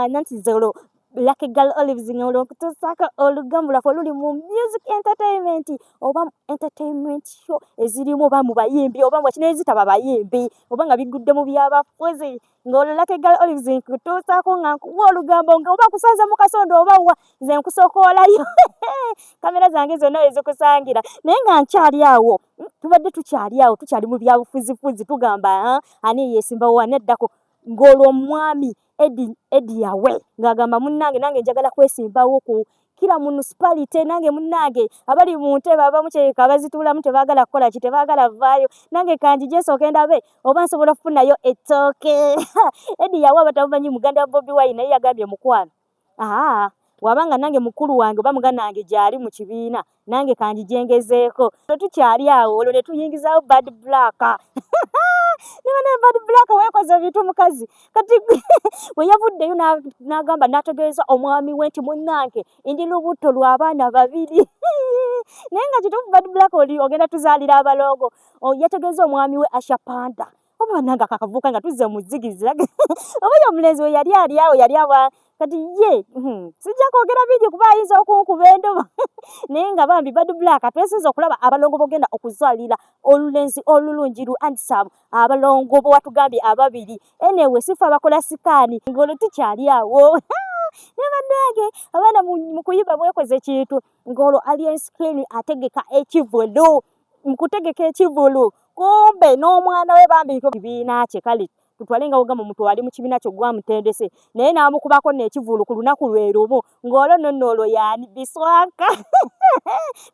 nanti zolo Lucky Girl Olives ngolo kutusaka olugambo lwaffe oluli mu music entertainment oba entertainment show ezirimu oba mu bayimbi oba mu kino ezitaba bayimbi oba nga bigudde mu byabafuzi ngolo Lucky Girl Olives kutusako nga nkuwa olugambo nga oba kusaza mu kasondo oba wa nze nkusokoolayo kamera zange zonna ezikusangira naye nga nkyali awo tubadde tukyali awo tukyali mu byabufuzifuzi tugamba ani yesimbawo waneddako ngolo omwami Eddie yawe ngagamba munnange nange njagala kwesimbawo ku kila municipality nange munnange abali mu ntebe abamukyeka abazituulamu tebaagala kukola ki tebaagala vaayo nange kanji jesooka endabe oba nsobola okufunayo ettooke Eddie yawe abatamumanyi muganda wa Bobi Wine naye yagambye mukwano wabanga nange mukulu wange oba muganda wange gyali mu kibiina nange kanji jengezeeko tukyali awo olwo ne tuyingizawo Bad Black niba Bad Black weekoze bintu mukazi kati we yavuddeyo n'agamba n'ategeeza omwami we nti munnange ndi lubuto lw'abaana babiri naye nga kituufu Bad Black oli ogenda tuzaalira abalongo yategeeza omwami we Asha Panda oba nange akakavuuka nga tuzze mu zigiza oba ye omulenzi we yali awo kati ye sijja kwogera bingi kuba ayinza okunkuba endoba naye nga bambi Bad Black twesinza okulaba abalongo bogenda okuzaalira olulenzi olulungi lu handsome abalongo bo watugambye ababiri enewe sifa abakola sikaani ngolo tukyali awo nebannange abaana mu kuyiba bwekoze kintu ngolo alien screen ategeka ekivulu mukutegeka ekivulu kumbe n'omwana we bambi kibiina kye kale tutwalenga ogamba omuntu ali mu kibiina kyo gwamutendese naye n'amukubako n'ekivulu ku lunaku lwe lumu ng'olwo nno olwo yaani Biswaka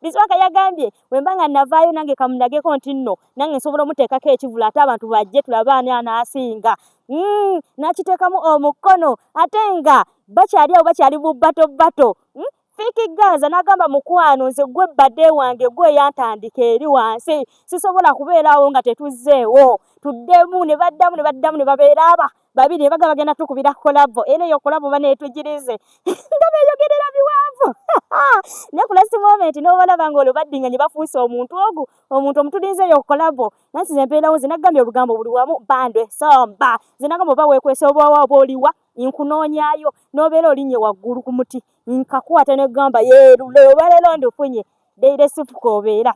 Biswaka yagambye bwe mba nga navaayo nange kamunageko nti nno nange nsobola omuteekako ekivulu ate abantu bajje tulabe ani anaasinga n'akiteekamu omukono ate nga bakyali awo bakyali mu bato Fiki Gaza n'agamba mukwano nze gwe badde wange gwe yantandika eri wansi sisobola kubeerawo nga tetuzzeewo tuddemu ne baddamu ne babeera babiri ne bagenda tukubira kolabo era eyo kolabo baneetugirize nga beeyogerera biwanvu ne ku last moment n'obalaba ng'olwo baddinga ne bafuuse omuntu omutulinze eyo kolabo nansi ze mpeerawo nze naggambye olugambo buli wamu bandwe somba nze nagamba oba weekwese oba oliwa nkunoonyaayo n'obeera olinnye waggulu ku muti nkakwata ne gamba yeerule oba leero ndufunye deire sifuka obeera